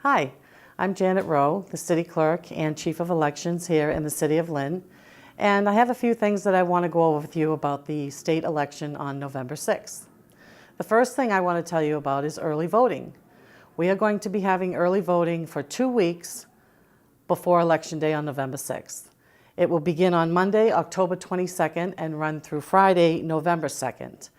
Hi, I'm Janet Rowe, the City Clerk and Chief of Elections here in the City of Lynn, and I have a few things that I want to go over with you about the state election on November 6th. The first thing I want to tell you about is early voting. We are going to be having early voting for 2 weeks before Election Day on November 6th. It will begin on Monday, October 22nd, and run through Friday, November 2nd.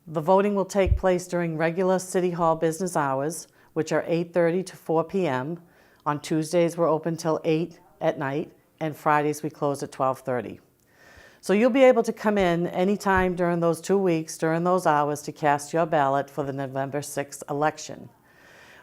The voting will take place during regular City Hall business hours, which are 8:30 to 4 p.m. On Tuesdays, we're open till 8 at night, and Fridays we close at 12:30. So you'll be able to come in anytime during those 2 weeks, during those hours, to cast your ballot for the November 6th election.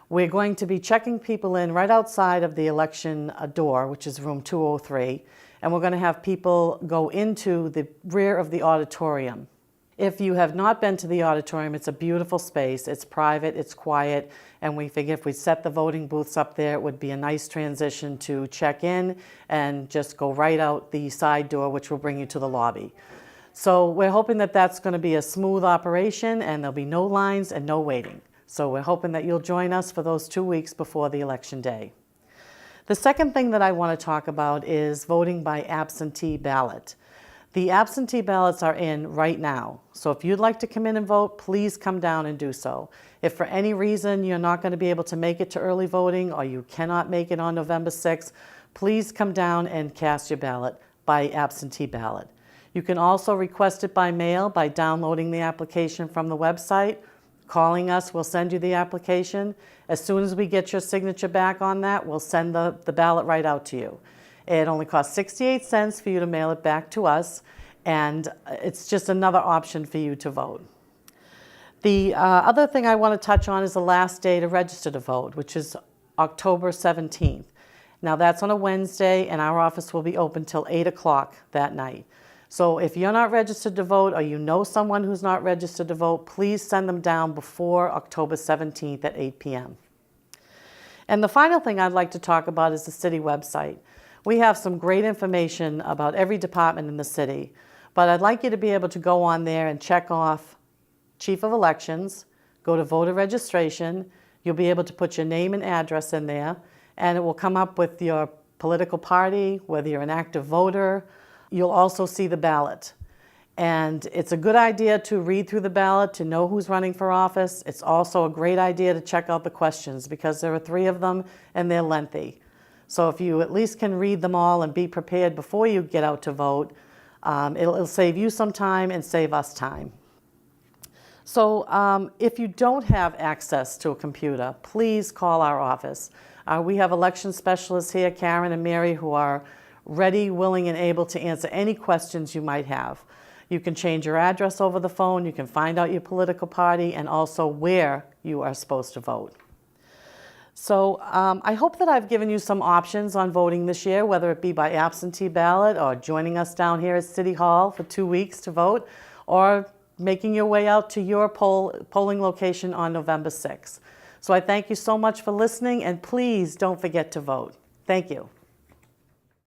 We're going to be checking people in right outside of the election door, which is room 203, and we're going to have people go into the rear of the auditorium. If you have not been to the auditorium, it's a beautiful space. It's private, it's quiet, and we figure if we set the voting booths up there, it would be a nice transition to check in and just go right out the side door, which will bring you to the lobby. So we're hoping that that's going to be a smooth operation and there'll be no lines and no waiting. So we're hoping that you'll join us for those 2 weeks before the election day. The second thing that I want to talk about is voting by absentee ballot. The absentee ballots are in right now, so if you'd like to come in and vote, please come down and do so. If for any reason you're not going to be able to make it to early voting or you cannot make it on November 6th, please come down and cast your ballot by absentee ballot. You can also request it by mail by downloading the application from the website. Calling us, we'll send you the application. As soon as we get your signature back on that, we'll send the ballot right out to you. It only costs 68 cents for you to mail it back to us, and it's just another option for you to vote. The other thing I want to touch on is the last day to register to vote, which is October 17th. Now that's on a Wednesday, and our office will be open till 8 o'clock that night. So if you're not registered to vote or you know someone who's not registered to vote, please send them down before October 17th at 8 p.m. And the final thing I'd like to talk about is the city website. We have some great information about every department in the city, but I'd like you to be able to go on there and check off Chief of Elections, go to voter registration. You'll be able to put your name and address in there, and it will come up with your political party, whether you're an active voter. You'll also see the ballot. And it's a good idea to read through the ballot to know who's running for office. It's also a great idea to check out the questions because there are 3 of them and they're lengthy. So if you at least can read them all and be prepared before you get out to vote, it'll save you some time and save us time. So if you don't have access to a computer, please call our office. We have election specialists here, Karen and Mary, who are ready, willing, and able to answer any questions you might have. You can change your address over the phone, you can find out your political party, and also where you are supposed to vote. So I hope that I've given you some options on voting this year, whether it be by absentee ballot or joining us down here at City Hall for 2 weeks to vote, or making your way out to your polling location on November 6th. So I thank you so much for listening, and please don't forget to vote. Thank you.